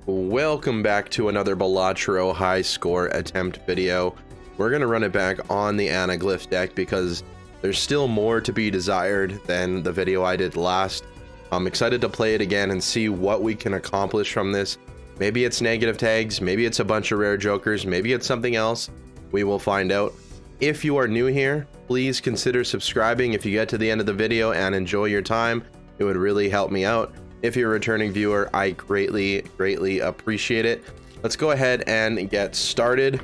Welcome back to another Balatro high score attempt video. We're going to run it back on the anaglyph deck because there's still more to be desired than the video I did last. I'm excited to play it again and see what we can accomplish from this. Maybe it's negative tags, maybe it's a bunch of rare jokers, maybe it's something else. We will find out. If you are new here, please consider subscribing if you get to the end of the video and enjoy your time. It would really help me out. If you're a returning viewer, I greatly appreciate it. Let's go ahead and get started.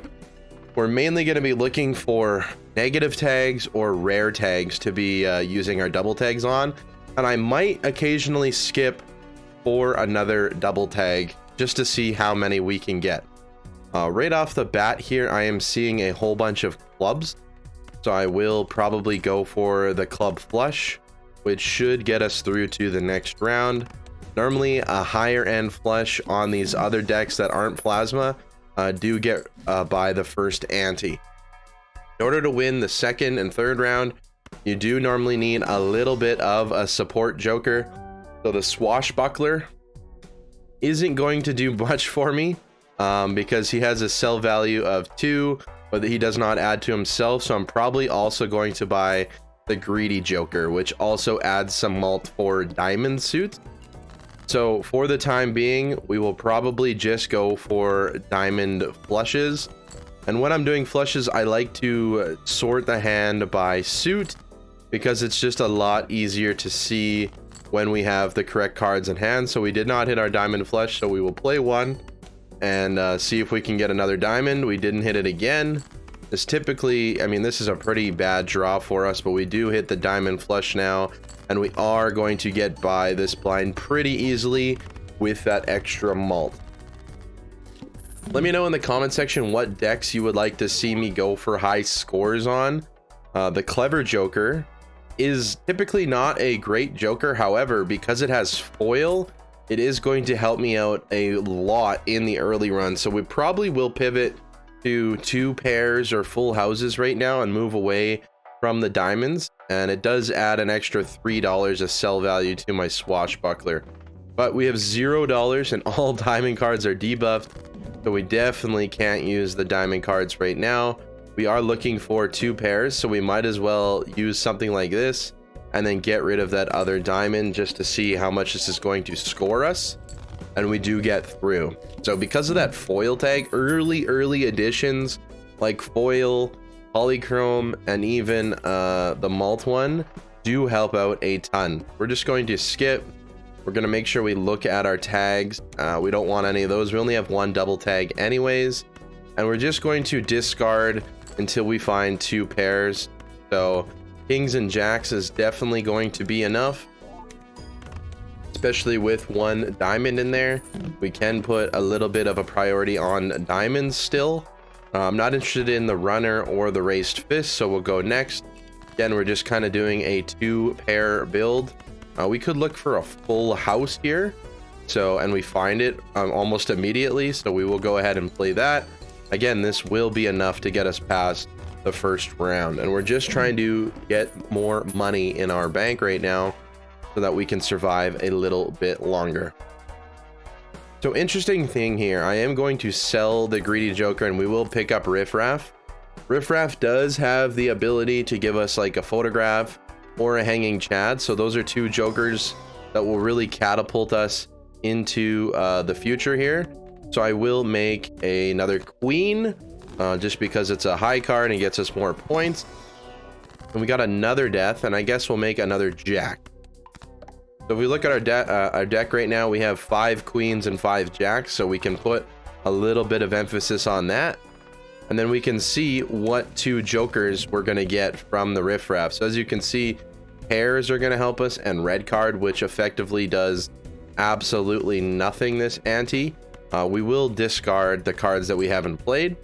We're mainly going to be looking for negative tags or rare tags to be using our double tags on, and I might occasionally skip for another double tag just to see how many we can get. Right off the bat here, I am seeing a whole bunch of clubs, so I will probably go for the club flush, which should get us through to the next round. Normally a higher end flush on these other decks that aren't plasma do get by the first ante. In order to win the second and third round, you do normally need a little bit of a support joker. So the swashbuckler isn't going to do much for me because he has a sell value of 2, but he does not add to himself. So I'm probably also going to buy the greedy joker, which also adds some mult for diamond suit. So for the time being, we will probably just go for diamond flushes. And when I'm doing flushes, I like to sort the hand by suit because it's just a lot easier to see when we have the correct cards in hand. So we did not hit our diamond flush, so we will play one and see if we can get another diamond. We didn't hit it again. This typically, I mean, this is a pretty bad draw for us, but we do hit the diamond flush now. And we are going to get by this blind pretty easily with that extra mult. Let me know in the comment section what decks you would like to see me go for high scores on. The clever joker is typically not a great joker. However, because it has foil, it is going to help me out a lot in the early run. So we probably will pivot to 2 pairs or full houses right now and move away from the diamonds, and it does add an extra $3 of sell value to my swashbuckler. But we have $0 and all diamond cards are debuffed, so we definitely can't use the diamond cards right now. We are looking for 2 pairs, so we might as well use something like this and then get rid of that other diamond just to see how much this is going to score us, and we do get through. So because of that foil tag, early additions like foil, polychrome, and even the malt one do help out a ton. We're just going to skip. We're going to make sure we look at our tags. We don't want any of those. We only have 1 double tag anyways, and we're just going to discard until we find 2 pairs. So kings and jacks is definitely going to be enough, especially with 1 diamond in there. We can put a little bit of a priority on diamonds still. I'm not interested in the runner or the raised fist, so we'll go next. Again, we're just kind of doing a 2-pair build. We could look for a full house here, and we find it almost immediately, so we will go ahead and play that. Again, this will be enough to get us past the first round, and we're just trying to get more money in our bank right now so that we can survive a little bit longer. So interesting thing here, I am going to sell the greedy joker and we will pick up riffraff. Riffraff does have the ability to give us like a photograph or a hanging chad, so those are 2 jokers that will really catapult us into the future here. So I will make another queen just because it's a high card and it gets us more points. And we got another death, and I guess we'll make another jack. So if we look at our deck right now, we have 5 queens and 5 jacks, so we can put a little bit of emphasis on that. And then we can see what 2 jokers we're going to get from the riffraff. So as you can see, pairs are going to help us, and red card, which effectively does absolutely nothing this ante. We will discard the cards that we haven't played.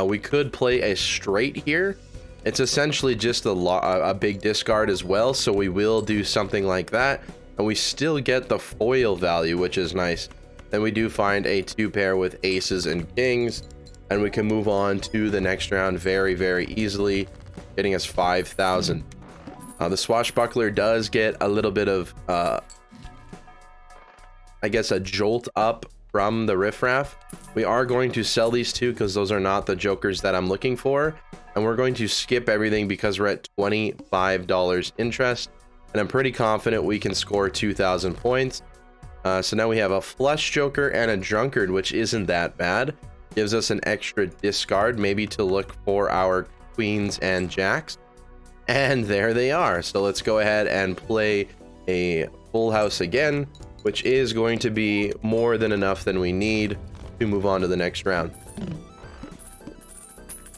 We could play a straight here. It's essentially just a big discard as well, so we will do something like that, and we still get the foil value, which is nice. Then we do find a 2 pair with aces and kings, and we can move on to the next round very easily, getting us 5,000. The swashbuckler does get a little bit of I guess, a jolt up from the riffraff. We are going to sell these two because those are not the jokers that I'm looking for. And we're going to skip everything because we're at $25 interest. And I'm pretty confident we can score 2,000 points. So now we have a flush joker and a drunkard, which isn't that bad. Gives us an extra discard, maybe to look for our queens and jacks. And there they are. So let's go ahead and play a full house again, which is going to be more than enough than we need to move on to the next round.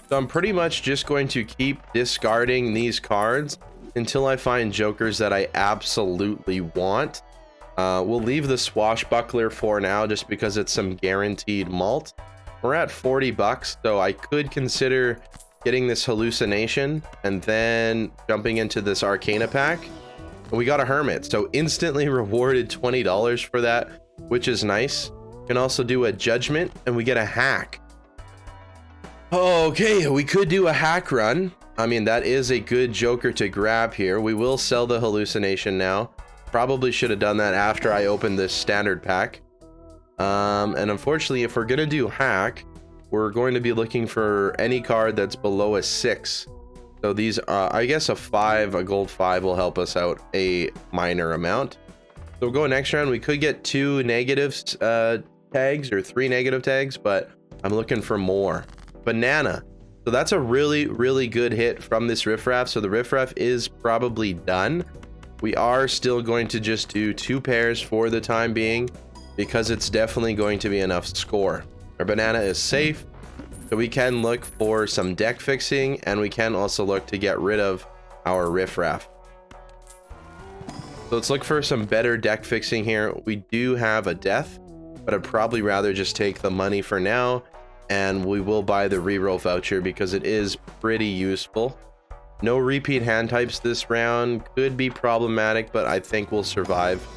So I'm pretty much just going to keep discarding these cards until I find jokers that I absolutely want. We'll leave the swashbuckler for now just because it's some guaranteed malt. We're at 40 bucks, so I could consider getting this hallucination and then jumping into this arcana pack. We got a hermit, so instantly rewarded $20 for that, which is nice. We can also do a judgment and we get a hack. Okay, we could do a hack run. I mean, that is a good joker to grab here. We will sell the hallucination now. Probably should have done that after I opened this standard pack. And unfortunately, if we're gonna do hack, we're going to be looking for any card that's below a 6. So these are, I guess, a gold 5 will help us out a minor amount. So we'll go next round. We could get 2 negative tags or 3 negative tags, but I'm looking for more. Banana. So that's a really, really good hit from this riffraff. So the riffraff is probably done. We are still going to just do 2 pairs for the time being because it's definitely going to be enough score. Our banana is safe, so we can look for some deck fixing, and we can also look to get rid of our riffraff. So let's look for some better deck fixing here. We do have a death, but I'd probably rather just take the money for now, and we will buy the reroll voucher because it is pretty useful. No repeat hand types this round. Could be problematic, but I think we'll survive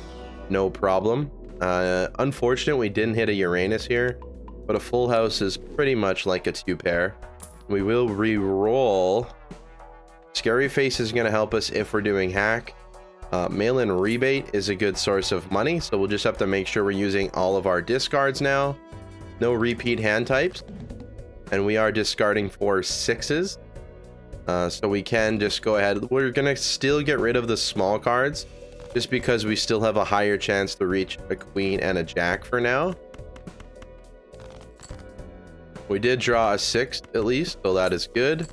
no problem. Unfortunate we didn't hit a Uranus here, but a full house is pretty much like a 2 pair. We will re-roll. Scary Face is going to help us if we're doing hack. Mail-in rebate is a good source of money, so we'll just have to make sure we're using all of our discards now. No repeat hand types, and we are discarding for 6s. So we can just go ahead. We're going to still get rid of the small cards just because we still have a higher chance to reach a queen and a jack for now. We did draw a 6 at least, so that is good.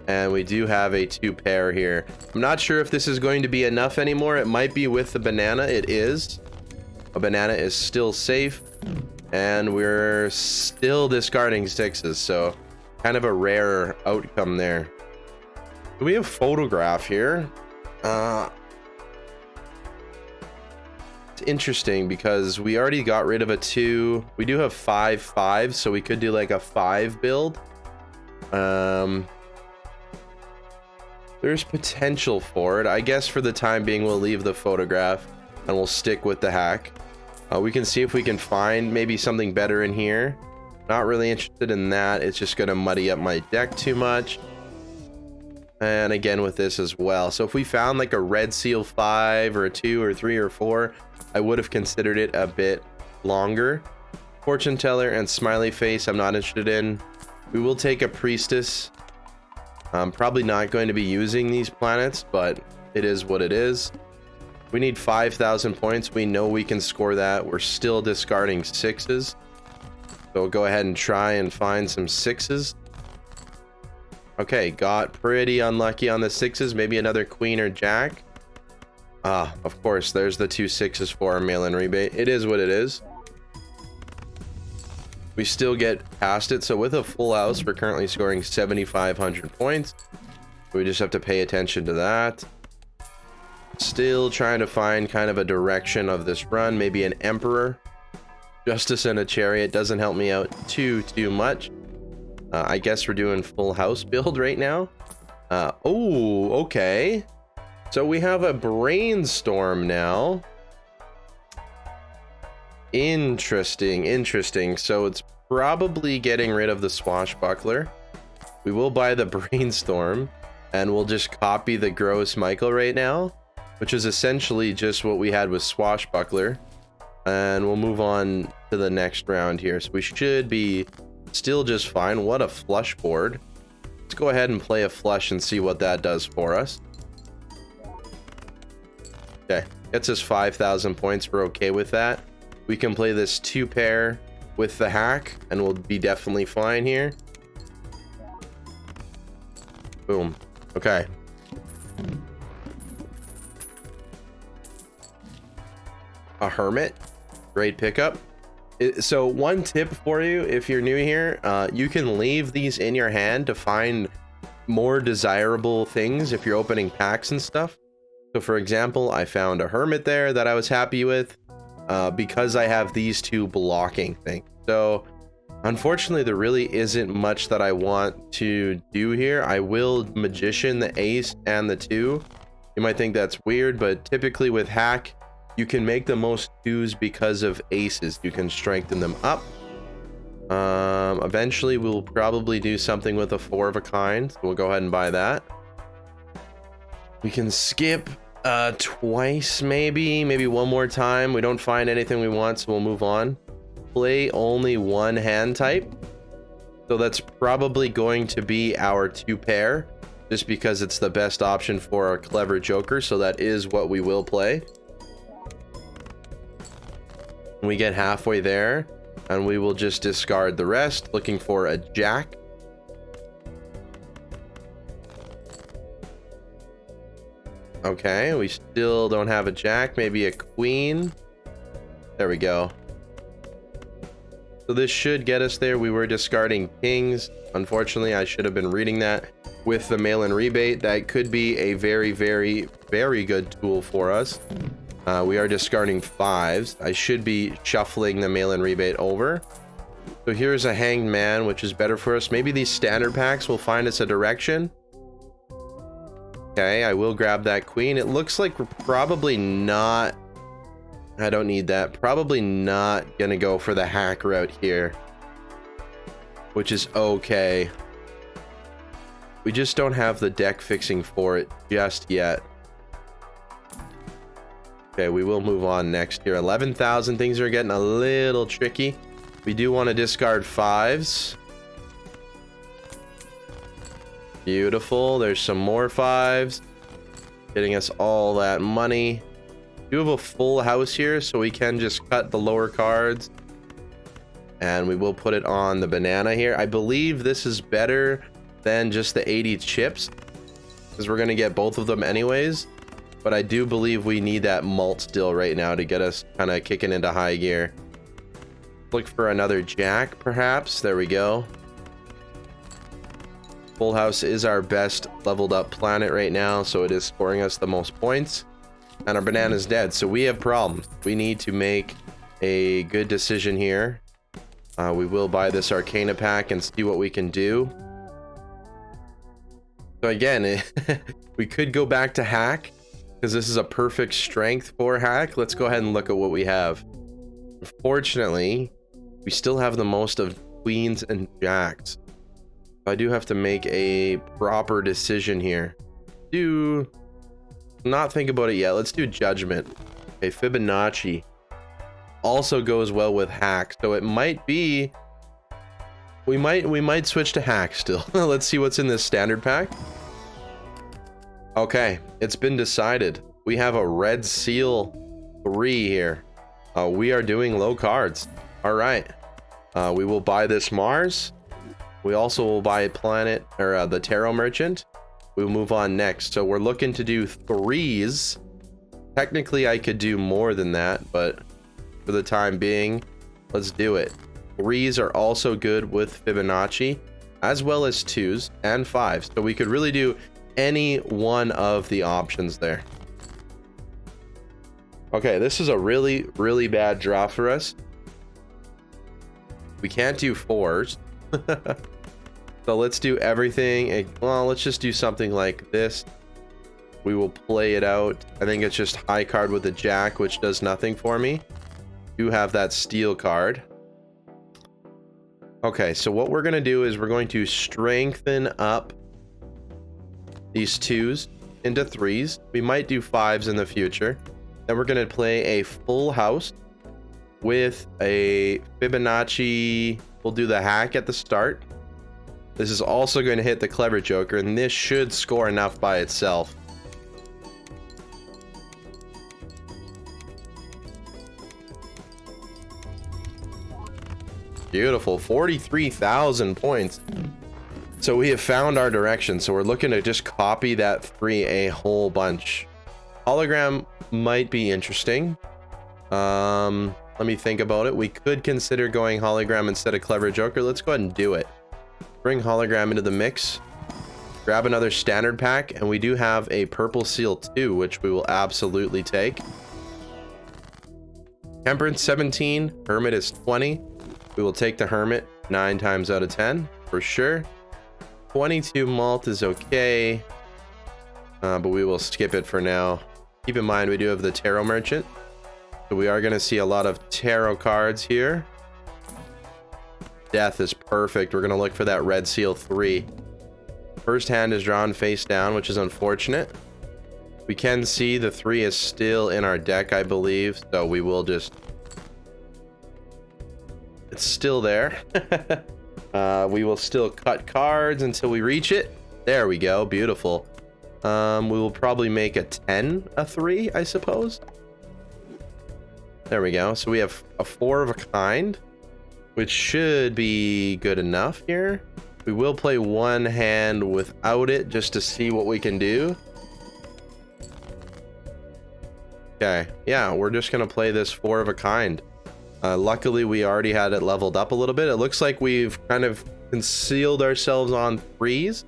And we do have a 2 pair here. I'm not sure if this is going to be enough anymore. It might be with the banana. It is. A banana is still safe. And we're still discarding 6s, so kind of a rare outcome there. We have photograph here. It's interesting because we already got rid of a 2. We do have 5/5, so we could do like a 5 build. There's potential for it. I guess for the time being, we'll leave the photograph and we'll stick with the hack. We can see if we can find maybe something better in here. Not really interested in that. It's just going to muddy up my deck too much. And again with this as well. So if we found like a red seal 5 or a 2 or 3 or 4, I would have considered it a bit longer. Fortune teller and smiley face I'm not interested in. We will take a priestess. I'm probably not going to be using these planets, but it is what it is. We need 5,000 points. We know we can score that. We're still discarding 6s. So we'll go ahead and try and find some 6s. Okay, got pretty unlucky on the 6s. Maybe another queen or jack. Of course, there's the 2 6s for our mail-in rebate. It is what it is. We still get past it. So with a full house, we're currently scoring 7,500 points. We just have to pay attention to that. Still trying to find kind of a direction of this run. Maybe an emperor. Justice and a chariot doesn't help me out too much. I guess we're doing full house build right now. Oh, okay. So we have a brainstorm now. Interesting. So it's probably getting rid of the swashbuckler. We will buy the brainstorm and we'll just copy the gross Michael right now, which is essentially just what we had with swashbuckler. and we'll move on to the next round here. So we should be still just fine. What a flush board. Let's go ahead and play a flush and see what that does for us. Okay, gets us 5,000 points. We're okay with that. We can play this 2 pair with the hack and we'll be definitely fine here. Boom. Okay. A hermit. Great pickup. So one tip for you if you're new here, you can leave these in your hand to find more desirable things if you're opening packs and stuff. So for example, I found a hermit there that I was happy with because I have these 2 blocking things. So unfortunately, there really isn't much that I want to do here. I will magician the ace and the 2. You might think that's weird, but typically with hack, you can make the most 2s because of aces. You can strengthen them up. Eventually, we'll probably do something with a 4 of a kind. So we'll go ahead and buy that. We can skip twice, maybe one more time. We don't find anything we want, so we'll move on. Play only 1 hand type. So that's probably going to be our 2 pair, just because it's the best option for our clever joker. So that is what we will play. We get halfway there and we will just discard the rest, looking for a jack. Okay, we still don't have a jack, maybe a queen. There we go. So this should get us there. We were discarding kings. Unfortunately, I should have been reading that with the mail-in rebate. That could be a very, very, very good tool for us. We are discarding 5s. I should be shuffling the mail-in rebate over. So here's a hanged man, which is better for us. Maybe these standard packs will find us a direction. Okay, I will grab that queen. It looks like we're probably not... I don't need that. Probably not gonna go for the hack route here, which is okay. We just don't have the deck fixing for it just yet. Okay, we will move on next here. 11,000. Things are getting a little tricky. We do want to discard 5s. Beautiful. There's some more 5s. Getting us all that money. We do have a full house here, so we can just cut the lower cards. And we will put it on the banana here. I believe this is better than just the 80 chips, because we're going to get both of them anyways. But I do believe we need that malt still right now to get us kind of kicking into high gear. Look for another jack, perhaps. There we go. Full house is our best leveled up planet right now, so it is scoring us the most points. And our banana's dead, so we have problems. We need to make a good decision here. We will buy this Arcana pack and see what we can do. So again, we could go back to hack, because this is a perfect strength for hack. Let's go ahead and look at what we have. Unfortunately, we still have the most of queens and jacks. I do have to make a proper decision here. Do not think about it yet. Let's do judgment. Okay, Fibonacci also goes well with hack, so it might be we might switch to hack still. Let's see what's in this standard pack. Okay, it's been decided. We have a red seal 3 here. We are doing low cards. All right. We will buy this Mars. We also will buy a planet, or the Tarot Merchant. We'll move on next. So we're looking to do 3s. Technically, I could do more than that, but for the time being, let's do it. 3s are also good with Fibonacci, as well as 2s and 5s. So we could really do any one of the options there. Okay, this is a really, really bad draw for us. We can't do 4s. So let's do everything. Well, let's just do something like this. We will play it out. I think it's just high card with a jack, which does nothing for me. Do have that steel card. Okay, so what we're going to do is we're going to strengthen up these 2s into 3s. We might do 5s in the future. Then we're going to play a full house. with a Fibonacci. We'll do the hack at the start. This is also going to hit the Clever Joker, and this should score enough by itself. Beautiful, 43,000 points. So we have found our direction. So we're looking to just copy that 3 a whole bunch. Hologram might be interesting. Let me think about it. We could consider going hologram instead of Clever Joker. Let's go ahead and do it. Bring hologram into the mix. Grab another standard pack, and we do have a purple seal too, which we will absolutely take. Temperance 17, Hermit is 20. We will take the Hermit 9 times out of 10 for sure. 22 malt is okay, but we will skip it for now. Keep in mind we do have the Tarot Merchant, so we are going to see a lot of tarot cards here. Death is perfect. We're going to look for that red seal 3. First hand is drawn face down, which is unfortunate. We can see the 3 is still in our deck, I believe, so we will just... It's still there. We will still cut cards until we reach it. There we go. Beautiful. We will probably make a 10 a 3, I suppose. There we go. So we have a 4 of a kind, which should be good enough here. We will play one hand without it just to see what we can do. Okay. Yeah, we're just going to play this 4 of a kind. Luckily, we already had it leveled up a little bit. It looks like we've kind of concealed ourselves on 3s.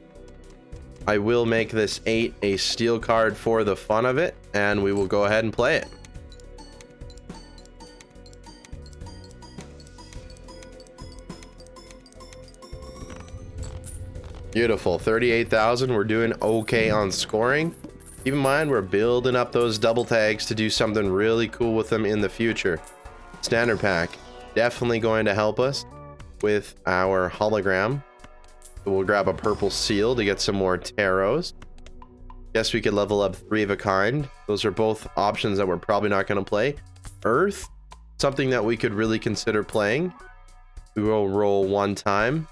I will make this 8 a steel card for the fun of it, and we will go ahead and play it. Beautiful. 38,000. We're doing okay on scoring. Keep in mind, we're building up those double tags to do something really cool with them in the future. Standard pack, definitely going to help us with our hologram. So we'll grab a purple seal to get some more tarots. Guess we could level up 3 of a kind. Those are both options that we're probably not going to play. Earth, something that we could really consider playing. We will roll 1 time.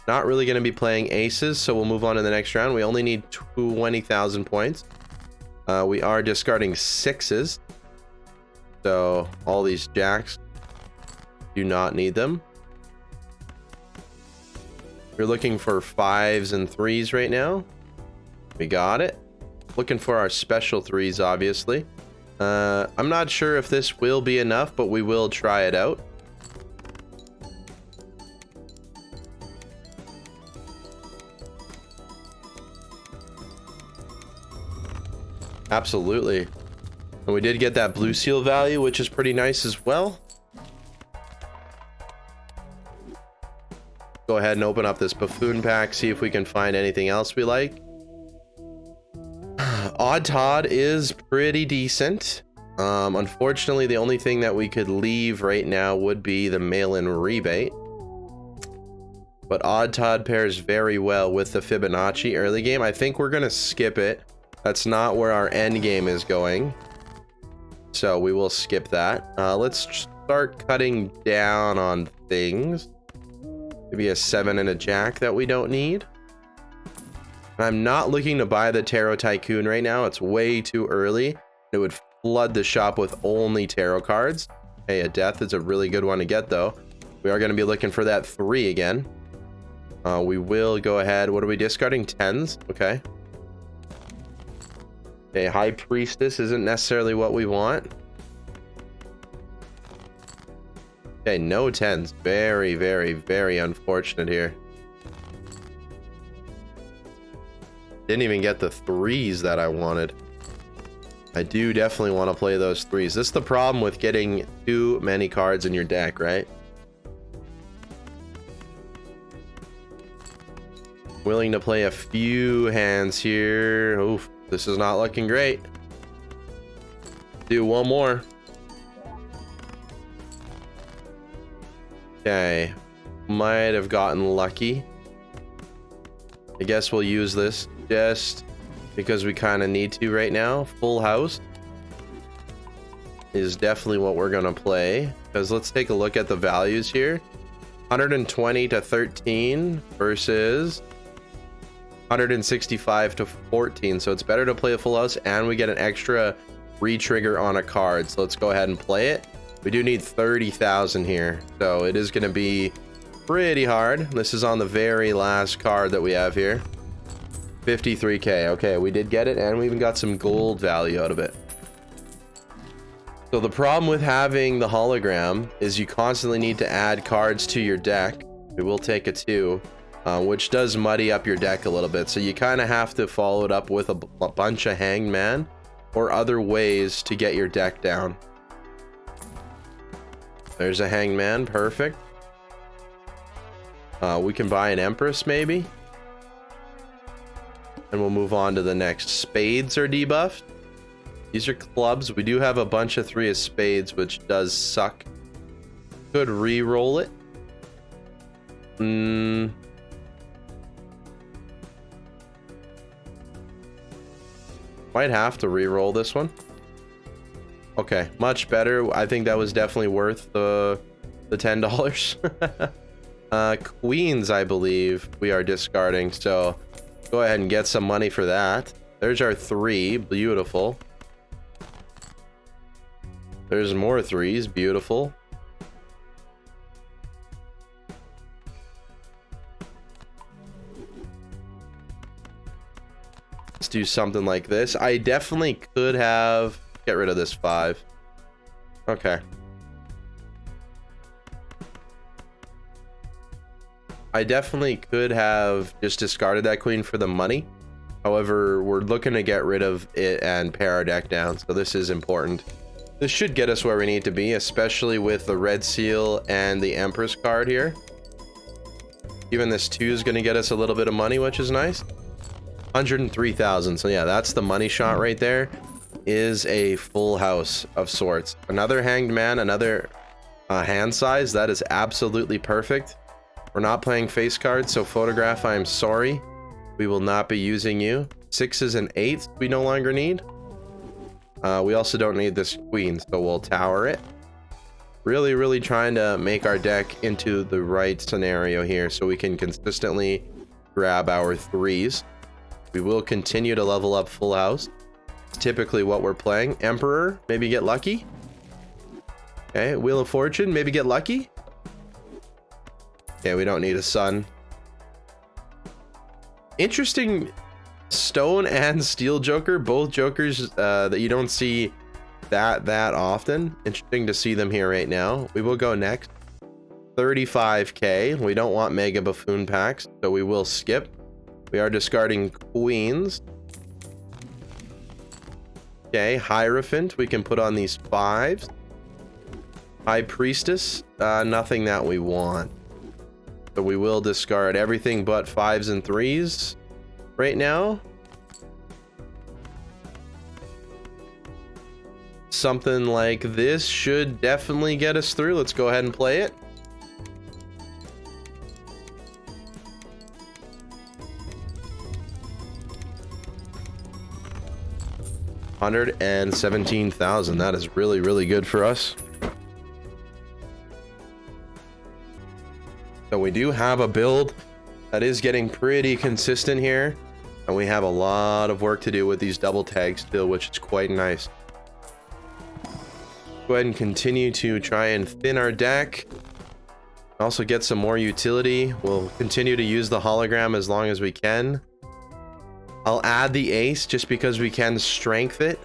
Not really going to be playing aces, so we'll move on to the next round. We only need 20,000 points. We are discarding 6s. So all these jacks, do not need them. We're looking for 5s and 3s right now. We got it. Looking for our special 3s, obviously. I'm not sure if this will be enough, but we will try it out. Absolutely. And we did get that blue seal value, which is pretty nice as well. Go ahead and open up this buffoon pack, see if we can find anything else we like. Odd Todd is pretty decent. Unfortunately, the only thing that we could leave right now would be the mail-in rebate. But Odd Todd pairs very well with the Fibonacci early game. I think we're going to skip it. That's not where our end game is going. So we will skip that. Let's start cutting down on things. Maybe a 7 and a jack that we don't need. I'm not looking to buy the Tarot Tycoon right now. It's way too early. It would flood the shop with only tarot cards. Hey, a death is a really good one to get, though. We are going to be looking for that 3 again. We will go ahead. What are we discarding? 10s. Okay. Okay, High Priestess isn't necessarily what we want. Okay, no 10s. Very, very, very unfortunate here. Didn't even get the 3s that I wanted. I do definitely want to play those 3s. This is the problem with getting too many cards in your deck, right? Willing to play a few hands here. Oof, this is not looking great. Do one more. Okay, might have gotten lucky. I guess we'll use this just because we kind of need to right now. Full house. is definitely what we're gonna play, because let's take a look at the values here. 120 to 13 versus 165 to 14, so it's better to play a full house, and we get an extra re-trigger on a card. So let's go ahead and play it. We do need 30,000 here, so it is going to be pretty hard. This is on the very last card that we have here. 53k. Okay, we did get it, and we even got some gold value out of it. So the problem with having the hologram is you constantly need to add cards to your deck. We will take a 2, which does muddy up your deck a little bit. So you kind of have to follow it up with a bunch of Hanged Man or other ways to get your deck down. There's a Hanged Man, perfect. We can buy an Empress maybe. And we'll move on to the next. Spades are debuffed. These are clubs. We do have a bunch of 3 of spades, which does suck. Could re-roll it. Might have to re-roll this one. Okay, much better. I think that was definitely worth the $10. Queens, I believe we are discarding, so go ahead and get some money for that. There's our 3. Beautiful. There's more 3s. Beautiful. Let's do something like this. I definitely could have... Get rid of this 5. Okay. I definitely could have just discarded that queen for the money. However, we're looking to get rid of it and pare our deck down, so this is important. This should get us where we need to be, especially with the red seal and the Empress card here. Even this 2 is going to get us a little bit of money, which is nice. 103,000. So yeah, that's the money shot right there. Is a full house of sorts. Another Hanged Man, another hand size. That is absolutely perfect. We're not playing face cards, so Photograph, I am sorry. We will not be using you. 6s and 8s we no longer need. We also don't need this queen, so we'll tower it. Really trying to make our deck into the right scenario here so we can consistently grab our 3s. We will continue to level up full house. It's typically what we're playing. Emperor, maybe get lucky. Okay, Wheel of Fortune, maybe get lucky. Okay, we don't need a sun. Interesting. Stone and Steel Joker, both jokers that you don't see that often. Interesting to see them here right now. We will go next. 35k. We don't want Mega Buffoon packs, so we will skip. We are discarding queens. Okay, Hierophant, we can put on these 5s. High Priestess, nothing that we want. So we will discard everything but 5s and 3s right now. Something like this should definitely get us through. Let's go ahead and play it. $117,000. That is really good for us. So we do have a build that is getting pretty consistent here, and we have a lot of work to do with these double tags still, which is quite nice. Go ahead and continue to try and thin our deck. Also get some more utility. We'll continue to use the hologram as long as we can. I'll add the ace just because we can strength it.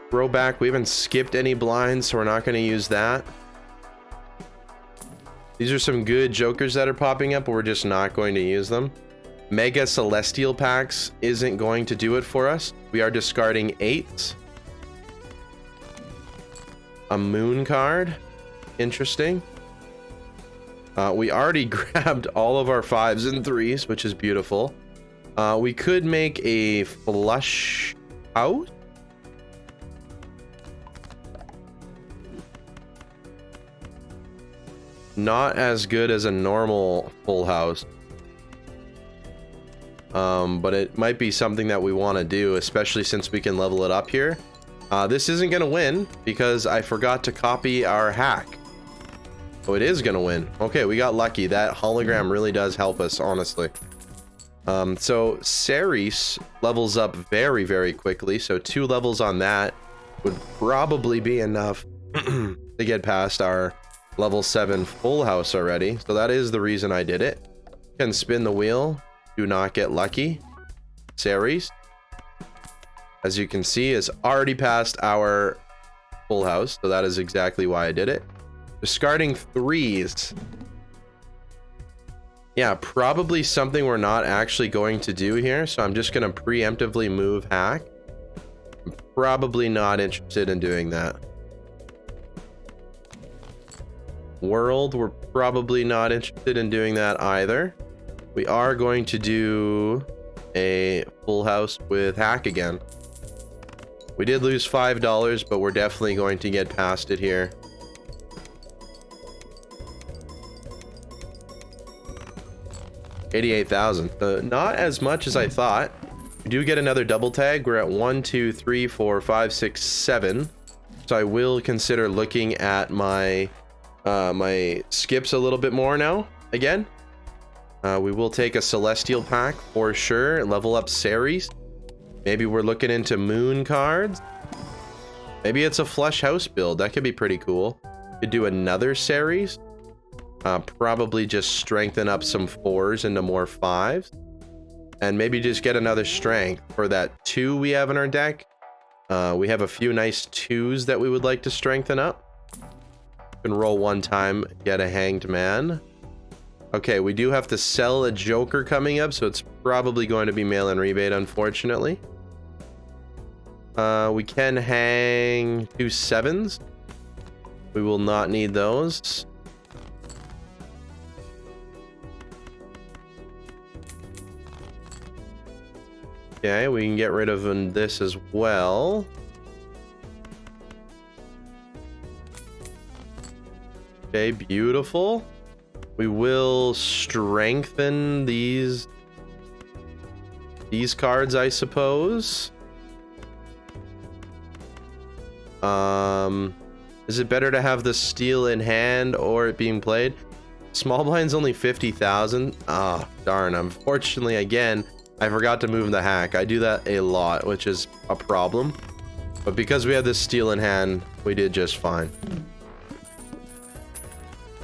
Throwback, we haven't skipped any blinds, so we're not going to use that. These are some good jokers that are popping up, but we're just not going to use them. Mega Celestial packs isn't going to do it for us. We are discarding 8s. A moon card. Interesting. We already grabbed all of our 5s and 3s, which is beautiful. We could make a flush out. Not as good as a normal full house. But it might be something that we want to do, especially since we can level it up here. This isn't gonna win because I forgot to copy our hack. Oh, it is gonna win. Okay, we got lucky. That hologram really does help us, honestly. So Ceres levels up very, very quickly. So 2 levels on that would probably be enough to get past our level 7 full house already. So that is the reason I did it. Can spin the wheel. Do not get lucky. Ceres, as you can see, is already past our full house. So that is exactly why I did it. Discarding 3s. Yeah, probably something we're not actually going to do here. So I'm just going to preemptively move hack. I'm probably not interested in doing that. World, we're probably not interested in doing that either. We are going to do a full house with hack again. We did lose $5, but we're definitely going to get past it here. $88,000. Not as much as I thought. We do get another double tag. We're at 1, 2, 3, 4, 5, 6, 7. So I will consider looking at my my skips a little bit more now. Again, we will take a celestial pack for sure. Level up Ceres. Maybe we're looking into moon cards. Maybe it's a flush house build. That could be pretty cool. Could do another Ceres. Probably just strengthen up some 4s into more 5s. And maybe just get another strength for that 2 we have in our deck. We have a few nice 2s that we would like to strengthen up. Can roll 1 time, get a hanged man. Okay, we do have to sell a joker coming up, so it's probably going to be mail-in rebate, unfortunately. We can hang 2 7s. We will not need those. Okay, we can get rid of this as well. Okay, beautiful. We will strengthen these cards, I suppose. Is it better to have the steel in hand or it being played? Small blind's only 50,000. Ah, darn. Unfortunately, again, I forgot to move the hack. I do that a lot, which is a problem. But because we had this steel in hand, we did just fine.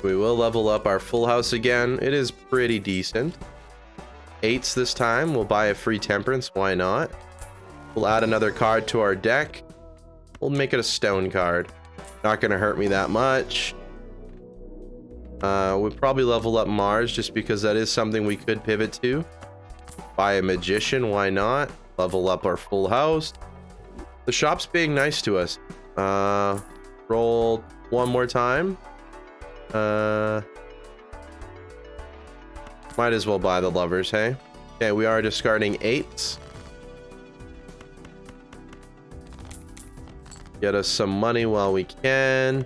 We will level up our full house again. It is pretty decent. 8s this time. We'll buy a free temperance. Why not? We'll add another card to our deck. We'll make it a stone card. Not going to hurt me that much. We'll probably level up Mars just because that is something we could pivot to. Buy a magician. Why not? Level up our full house. The shop's being nice to us. Roll 1 more time. Might as well buy the lovers, hey? Okay, we are discarding 8s. Get us some money while we can.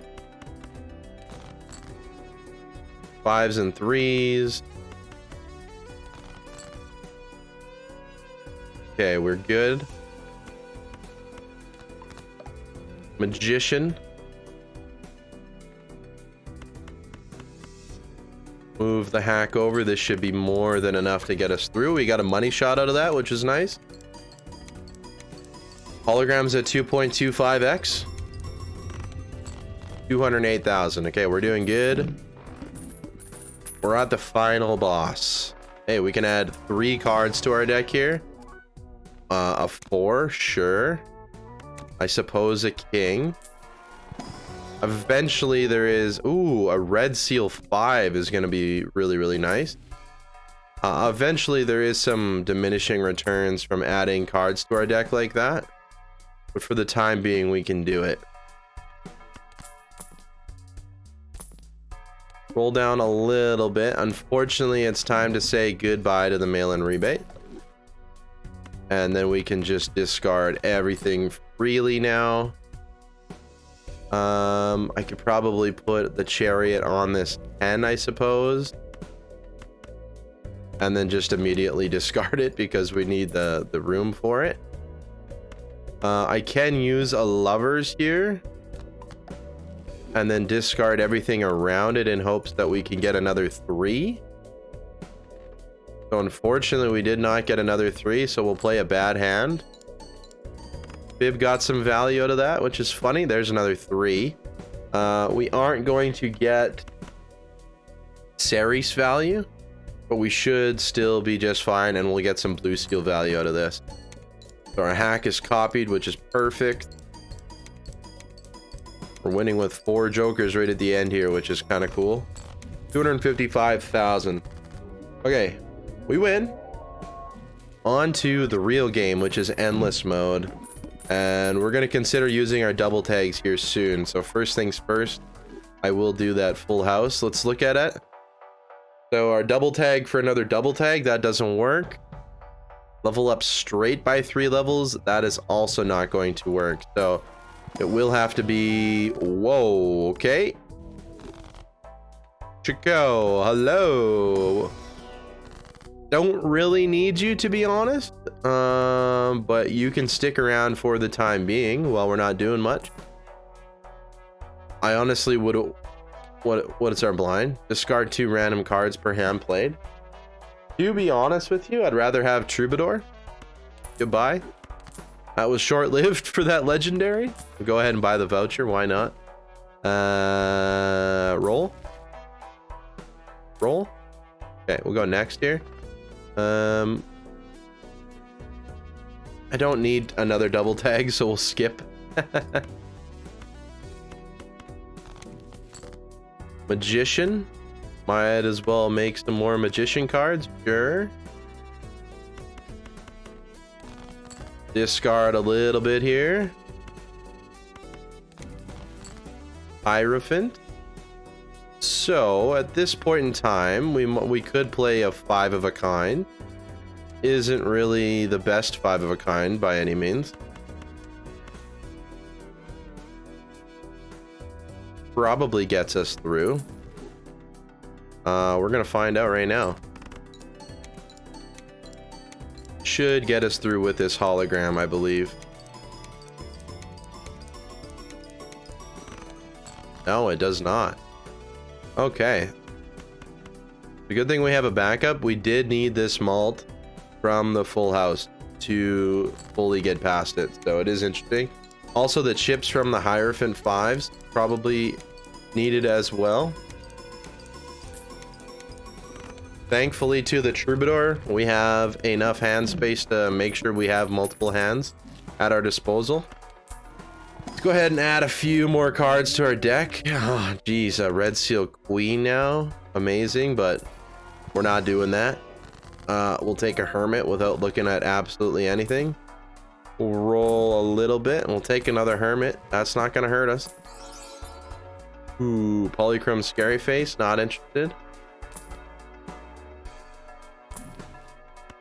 5s and 3s. Okay, we're good. Magician. Move the hack over. This should be more than enough to get us through. We got a money shot out of that, which is nice. Holograms at 2.25x. 208,000. Okay, we're doing good. We're at the final boss. Hey, we can add 3 cards to our deck here. A 4, sure. I suppose a king. Eventually there is... Ooh, a red seal 5 is going to be really, really nice. Eventually there is some diminishing returns from adding cards to our deck like that. But for the time being, we can do it. Roll down a little bit. Unfortunately, it's time to say goodbye to the mail-in rebate. And then we can just discard everything freely now. I could probably put the chariot on this 10, I suppose. And then just immediately discard it because we need the room for it. I can use a lovers here and then discard everything around it in hopes that we can get another 3. So unfortunately we did not get another 3, so we'll play a bad hand. Fib got some value out of that, which is funny. There's another 3. We aren't going to get Ceres value, but we should still be just fine, and we'll get some blue steel value out of this. So our hack is copied, which is perfect. We're winning with 4 jokers right at the end here, which is kind of cool. 255,000. Okay, we win. On to the real game, which is endless mode. And we're going to consider using our double tags here soon. So first things first, I will do that full house. Let's look at it. So our double tag for another double tag, that doesn't work. Level up straight by 3 levels, that is also not going to work. So it will have to be... Whoa, okay. Chico, hello. Don't really need you, to be honest. But you can stick around for the time being while we're not doing much. I honestly would... What is our blind? Discard 2 random cards per hand played. To be honest with you, I'd rather have Troubadour. Goodbye. That was short-lived for that legendary. We'll go ahead and buy the voucher. Why not? Roll. Roll. Okay, we'll go next here. I don't need another double tag, so we'll skip. Magician. Might as well make some more magician cards. Sure. Discard a little bit here. Hierophant. So at this point in time, we could play a 5 of a kind. Isn't really the best 5 of a kind by any means. Probably gets us through. We're gonna find out right now. Should get us through with this hologram, I believe. No, it does not. Okay. The good thing we have a backup. We did need this malt from the full house to fully get past it, so it is interesting. Also, the chips from the Hierophant 5s probably needed as well. Thankfully, to the Troubadour, we have enough hand space to make sure we have multiple hands at our disposal. Let's go ahead and add a few more cards to our deck. Oh, geez, a Red Seal Queen now. Amazing, but we're not doing that. We'll take a Hermit without looking at absolutely anything. We'll roll a little bit, and we'll take another Hermit. That's not going to hurt us. Ooh, Polychrome Scary Face, not interested.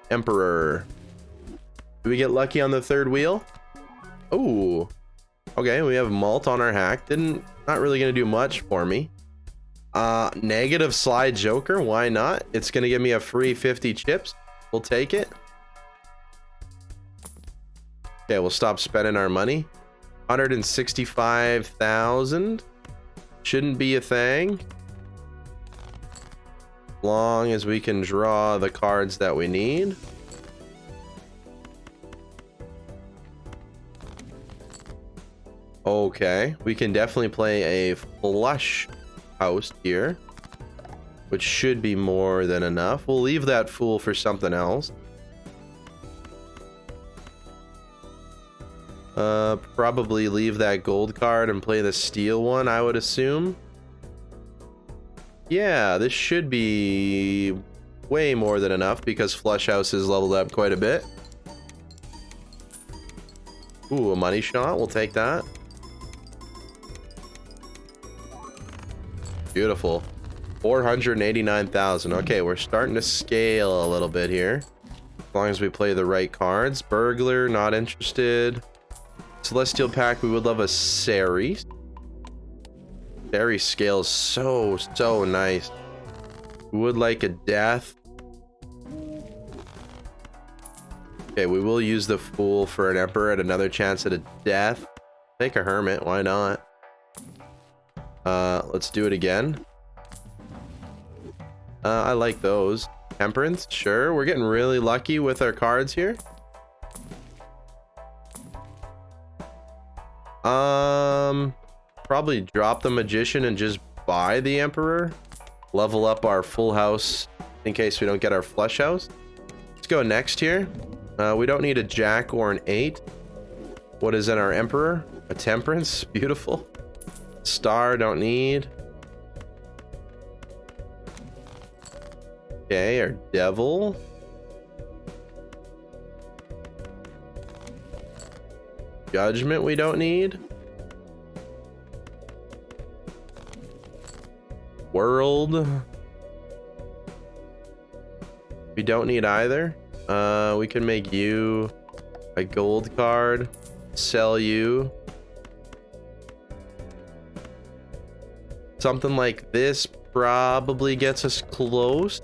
Emperor. Do we get lucky on the 3rd wheel? Ooh. Okay, we have malt on our hack. Not really gonna do much for me. Negative slide joker, why not? It's gonna give me a free 50 chips. We'll take it. Okay, we'll stop spending our money. 165,000. Shouldn't be a thing. Long as we can draw the cards that we need. Okay, we can definitely play a flush house here, which should be more than enough. We'll leave that fool for something else. Probably leave that gold card and play the steel one, I would assume. Yeah, this should be way more than enough because Flush House is leveled up quite a bit. Ooh, a money shot. We'll take that. Beautiful. 489,000. Okay, we're starting to scale a little bit here. As long as we play the right cards. Burglar, not interested. Celestial Pack, we would love a Ceres. Ceres scales so nice. We would like a Death. Okay, we will use the Fool for an Emperor at another chance at a death. Take a Hermit, why not? Let's do it again. I like those. Temperance, sure. We're getting really lucky with our cards here. Probably drop the Magician and just buy the Emperor. Level up our full house in case we don't get our flush house. Let's go next here. We don't need a Jack or an 8. What is in our Emperor? A Temperance, beautiful. Star, don't need. Okay, our Devil. Judgment we don't need. World. We don't need either. We can make you a gold card. Sell you. Something like this probably gets us close.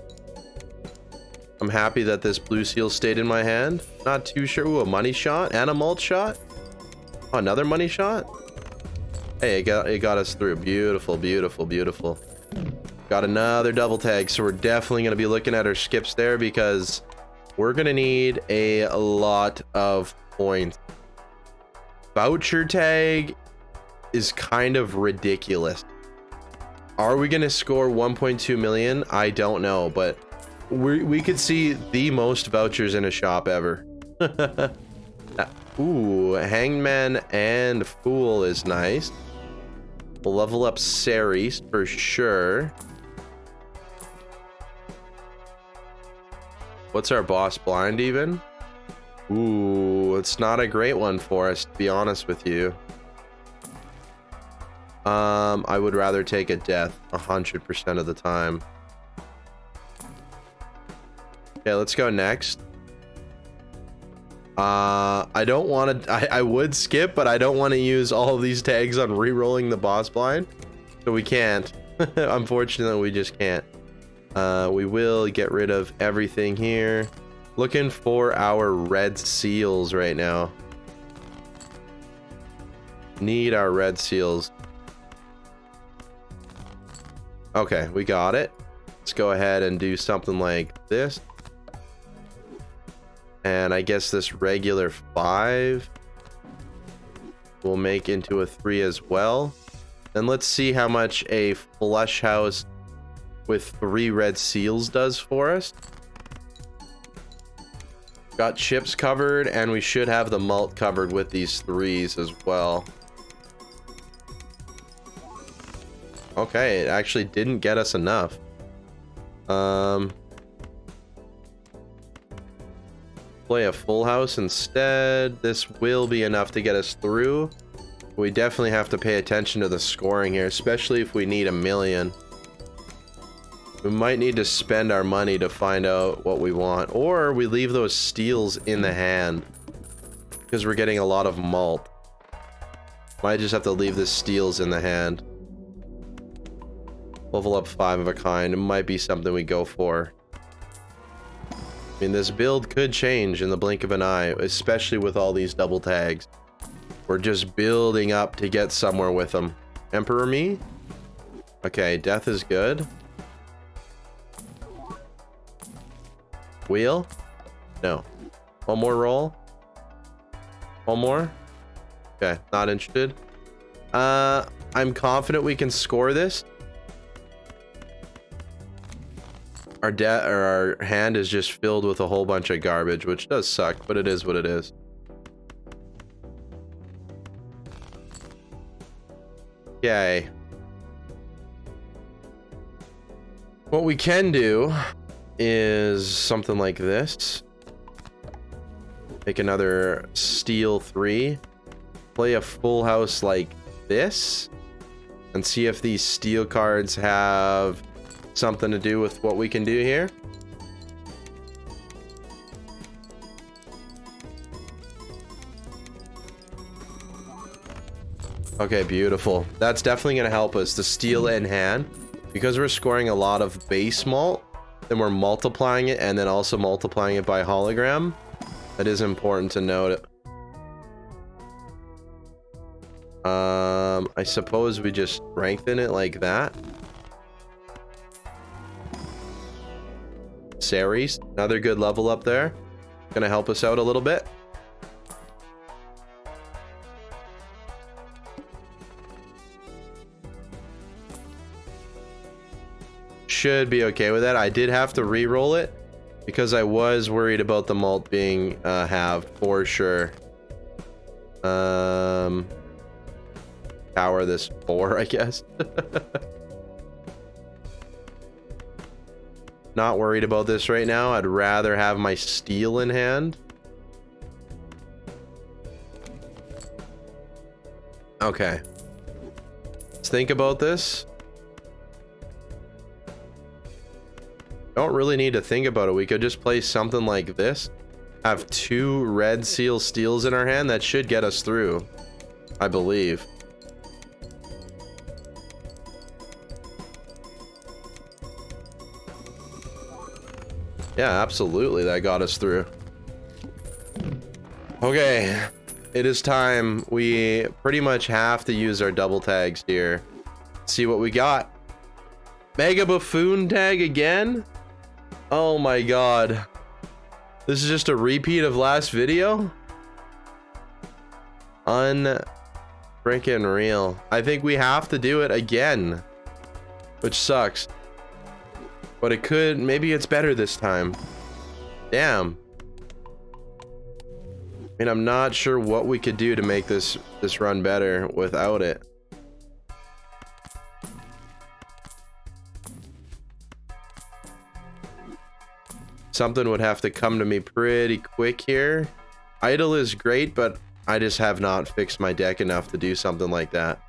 I'm happy that this blue seal stayed in my hand. Not too sure. Ooh, a money shot and a malt shot. Oh, another money shot. Hey, it got us through. Beautiful, beautiful, beautiful. Got another double tag, so we're definitely going to be looking at our skips there because we're going to need a lot of points. Voucher tag is kind of ridiculous. Are we going to score 1.2 million? I don't know, but we could see the most vouchers in a shop ever. Ooh, Hangman and Fool is nice. We'll level up Ceres for sure. What's our boss blind even? Ooh, it's not a great one for us, to be honest with you. I would rather take a death 100% of the time. Okay, let's go next. I don't want to. I would skip, but I don't want to use all of these tags on re-rolling the boss blind, so we can't. Unfortunately, we just can't. We will get rid of everything here. Looking for our red seals right now. Need our red seals. Okay, we got it. Let's go ahead and do something like this. And I guess this regular 5 will make into a 3 as well. And let's see how much a flush house with 3 red seals does for us. Got chips covered, and we should have the malt covered with these 3s as well. Okay, it actually didn't get us enough. Play a full house instead. This will be enough to get us through. We definitely have to pay attention to the scoring here, especially if we need 1 million. We might need to spend our money to find out what we want, or we leave those steals in the hand because we're getting a lot of malt. Might just have to leave the steals in the hand. Level up 5 of a kind. It might be something we go for. I mean, this build could change in the blink of an eye, especially with all these double tags. We're just building up to get somewhere with them. Emperor me? Okay, death is good. Wheel? No. One more roll? One more? Okay, not interested. I'm confident we can score this. Our hand is just filled with a whole bunch of garbage, which does suck, but it is what it is. Okay. What we can do is something like this. Make another steel 3. Play a full house like this. And see if these steel cards have something to do with what we can do here. Okay, beautiful. That's definitely going to help us. The steel in hand. Because we're scoring a lot of base malt, then we're multiplying it and then also multiplying it by hologram. That is important to note. I suppose we just strengthen it like that. Ceres, another good level up there. Gonna help us out a little bit. Should be okay with that. I did have to re-roll it because I was worried about the malt being halved for sure. Power this 4, I guess. Not worried about this right now. I'd rather have my steel in hand. Okay. Let's think about this. Don't really need to think about it. We could just play something like this. Have 2 red seal steels in our hand. That should get us through, I believe. Yeah, absolutely. That got us through. Okay. It is time. We pretty much have to use our double tags here. See what we got. Mega Buffoon tag again? Oh my god. This is just a repeat of last video? Unfreaking real. I think we have to do it again. Which sucks. But it could, maybe it's better this time. Damn. I mean, I'm not sure what we could do to make this run better without it. Something would have to come to me pretty quick here. Idle is great, but I just have not fixed my deck enough to do something like that.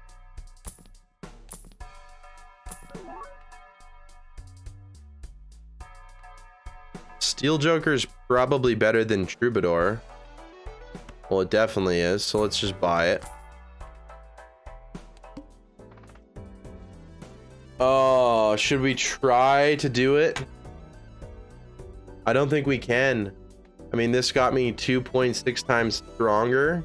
Steel Joker's probably better than Troubadour. Well, it definitely is, so let's just buy it. Oh, should we try to do it? I don't think we can. I mean, this got me 2.6 times stronger.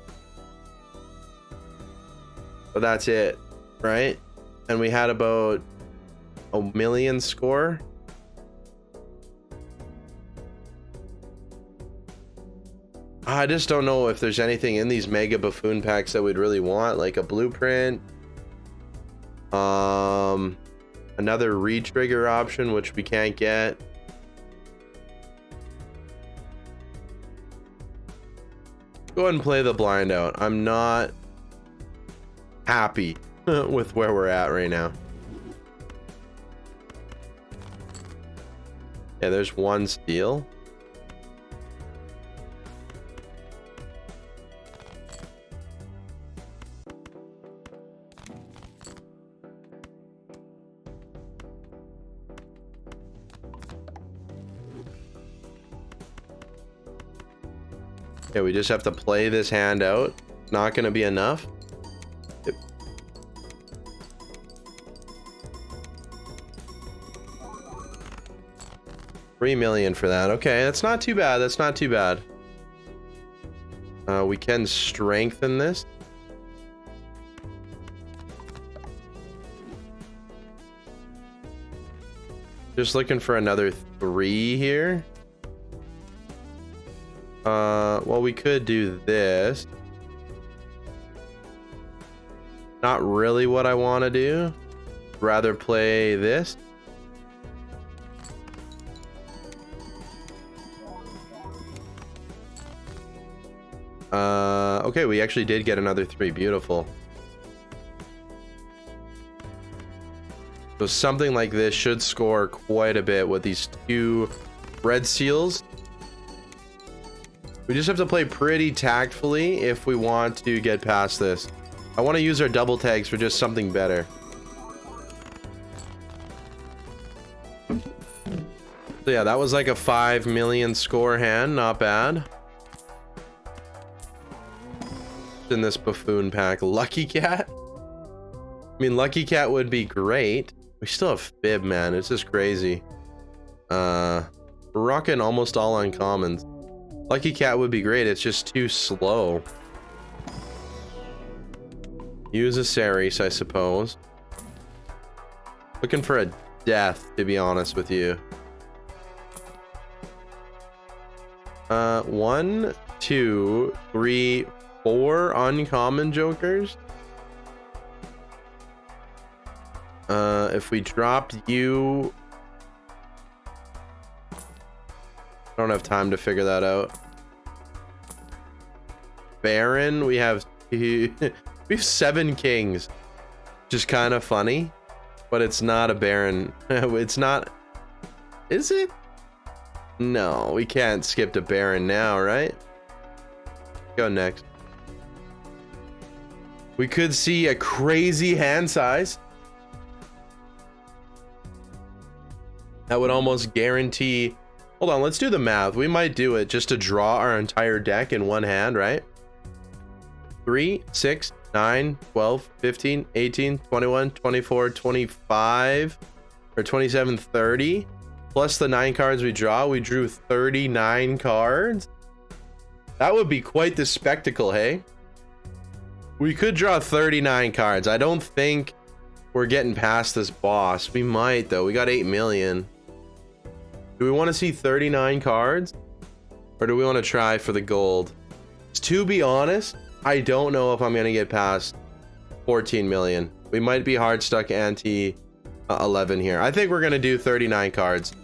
But that's it, right? And we had about a million score. I just don't know if there's anything in these Mega Buffoon packs that we'd really want, like a blueprint. Another re-trigger option, which we can't get. Go ahead and play the blind out. I'm not happy with where we're at right now. Yeah, there's one steal. Yeah, we just have to play this hand out. Not gonna be enough. Yep. $3 million for that. Okay, that's not too bad. That's not too bad. We can strengthen this. Just looking for another 3 here. Well, we could do this. Not really what I want to do. Rather play this. Okay, we actually did get another 3. Beautiful. So something like this should score quite a bit with these 2 red seals. We just have to play pretty tactfully if we want to get past this. I want to use our double tags for just something better. So yeah, that was like a 5 million score hand. Not bad. In this buffoon pack, Lucky Cat. I mean, Lucky Cat would be great. We still have Fib, man. It's just crazy. We're rocking almost all uncommons. Lucky Cat would be great. It's just too slow. Use a Ceres, I suppose. Looking for a death, to be honest with you. 1, 2, 3, 4 uncommon jokers. If we dropped you, I don't have time to figure that out. Baron, we have we have 7 kings, which is kind of funny, but it's not a Baron. It's not, is it? No, we can't skip to Baron now, right? Go next. We could see a crazy hand size. That would almost guarantee. Hold on, let's do the math. We might do it just to draw our entire deck in one hand, right? 3, 6, 9, 12, 15, 18, 21, 24, 25, or 27, 30. Plus the 9 cards we draw, we drew 39 cards. That would be quite the spectacle, hey? We could draw 39 cards. I don't think we're getting past this boss. We might, though. We got 8 million. Do we want to see 39 cards? Or do we want to try for the gold? To be honest, I don't know if I'm going to get past 14 million. We might be hard stuck ante 11 here. I think we're going to do 39 cards.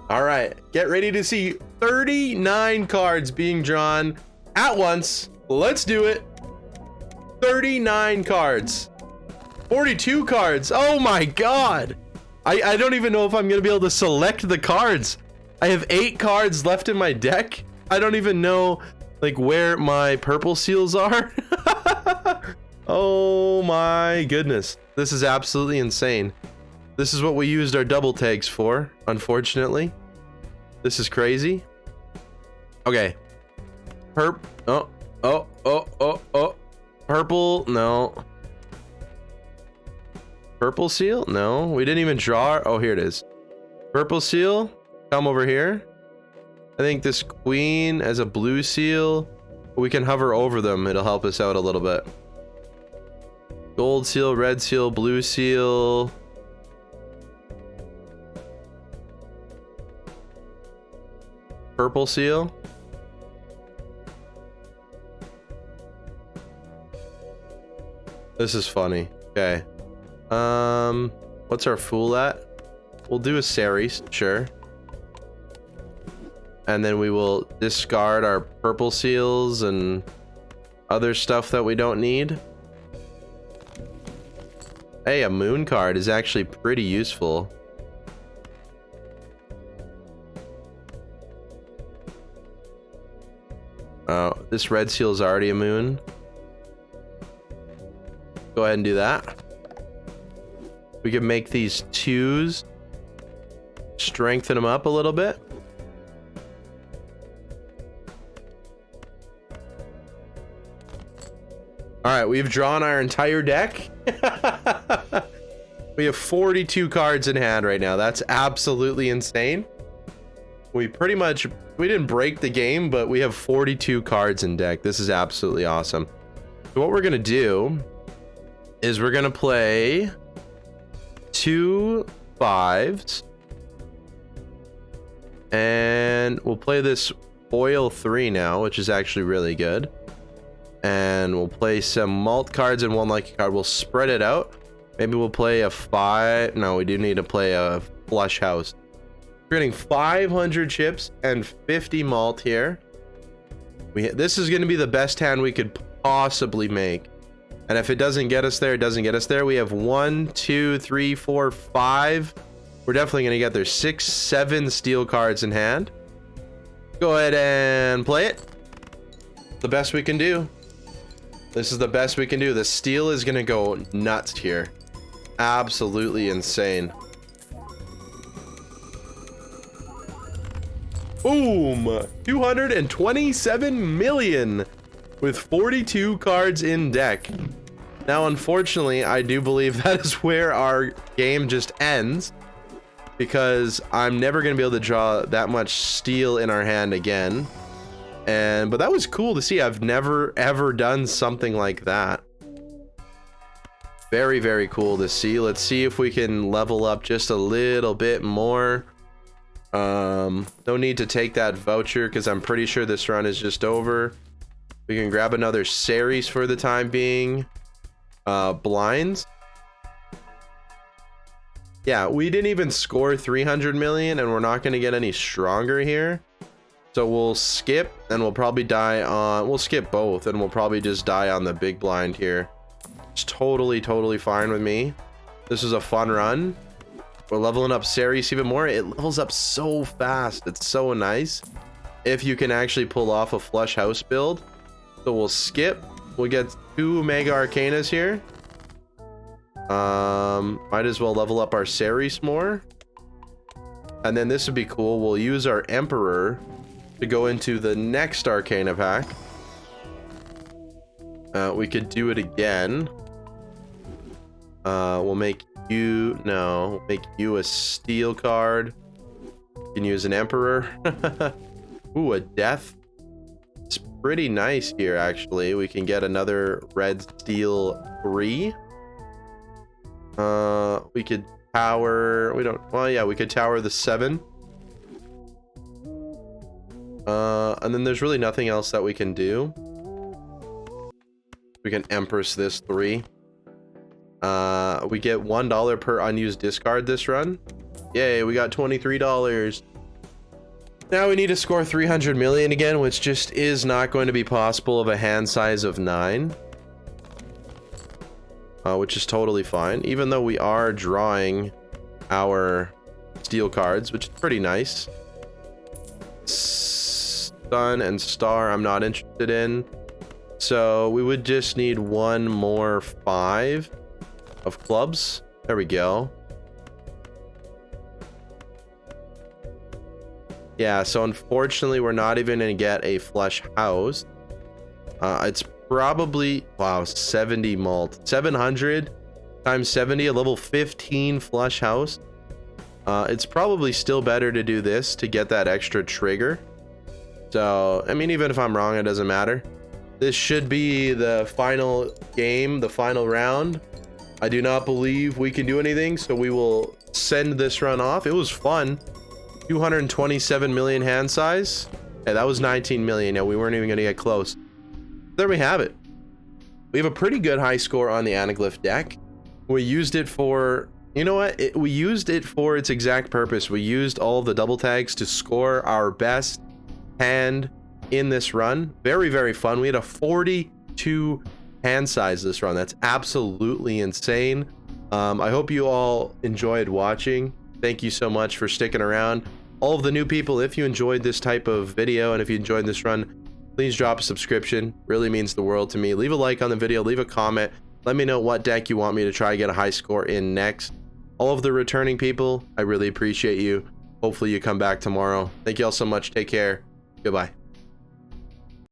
All right, get ready to see 39 cards being drawn at once. Let's do it. 39 cards. 42 cards. Oh my god. I don't even know if I'm going to be able to select the cards. I have 8 cards left in my deck. I don't even know like where my purple seals are. Oh my goodness. This is absolutely insane. This is what we used our double tags for, unfortunately. This is crazy. Okay. Oh. Purple, no. Purple seal? No, we didn't even draw. Oh, here it is. Purple seal, come over here. I think this queen as a blue seal, we can hover over them. It'll help us out a little bit. Gold seal, red seal, blue seal. Purple seal. This is funny. Okay. What's our fool at? We'll do a Ceres, sure. And then we will discard our purple seals and other stuff that we don't need. Hey, a moon card is actually pretty useful. Oh, this red seal is already a moon. Go ahead and do that. We can make these 2s. Strengthen them up a little bit. All right, we've drawn our entire deck. We have 42 cards in hand right now. That's absolutely insane. We didn't break the game, but we have 42 cards in deck. This is absolutely awesome. So what we're gonna do is we're gonna play 2 5s, and we'll play this foil 3 now, which is actually really good. And we'll play some malt cards and 1 lucky card. We'll spread it out. Maybe we'll play a 5. No, we do need to play a flush house. We're getting 500 chips and 50 malt here. This is going to be the best hand we could possibly make. And if it doesn't get us there, it doesn't get us there. We have 1, 2, 3, 4, 5. We're definitely going to get there. 6, 7 steel cards in hand. Go ahead and play it. The best we can do. This is the best we can do. The steel is going to go nuts here. Absolutely insane. Boom! 227 million with 42 cards in deck. Now, unfortunately, I do believe that is where our game just ends. because I'm never going to be able to draw that much steel in our hand again. But that was cool to see. I've never ever done something like that. Very, very cool to see. Let's see if we can level up just a little bit more. No need to take that voucher because I'm pretty sure this run is just over. We can grab another series for the time being. Blinds. Yeah, we didn't even score 300 million and we're not going to get any stronger here. So we'll skip and we'll probably die on... We'll skip both and we'll probably just die on the big blind here. It's totally fine with me. This is a fun run. We're leveling up Ceres even more. It levels up so fast. It's so nice if you can actually pull off a flush house build. So we'll skip. We'll get 2 Mega Arcanas here. Might as well level up our Ceres more. And then this would be cool. We'll use our Emperor to go into the next Arcana pack. We could do it again. We'll make you... No, we'll make you a steel card. You can use an Emperor. Ooh, a Death. It's pretty nice here, actually. We can get another red steel 3. We could tower... We don't... Well, yeah, we could tower the 7. And then there's really nothing else that we can do. We can Empress this 3. We get $1 per unused discard this run. Yay, we got $23. Now we need to score 300 million again, which just is not going to be possible of a hand size of 9. Which is totally fine, even though we are drawing our steel cards, which is pretty nice. Sun and Star I'm not interested in. So we would just need one more 5 of clubs. There we go. Yeah, so unfortunately we're not even gonna get a flush house. It's probably, wow, 70 mult, 700 times 70, a level 15 flush house. It's probably still better to do this to get that extra trigger. So I mean, even if I'm wrong, it doesn't matter. This should be the final game, the final round. I do not believe we can do anything, so we will send this run off. It was fun. 227 million hand size. Yeah, that was 19 million. Yeah, we weren't even gonna get close. There we have it. We have a pretty good high score on the anaglyph deck. We used it for, you know what? We used it for its exact purpose. We used all of the double tags to score our best hand in this run. Very, very fun. We had a 42 hand size this run. That's absolutely insane. I hope you all enjoyed watching. Thank you so much for sticking around. All of the new people, if you enjoyed this type of video and if you enjoyed this run, please drop a subscription. Really means the world to me. Leave a like on the video, leave a comment. Let me know what deck you want me to try to get a high score in next. All of the returning people, I really appreciate you. Hopefully you come back tomorrow. Thank you all so much. Take care. Goodbye.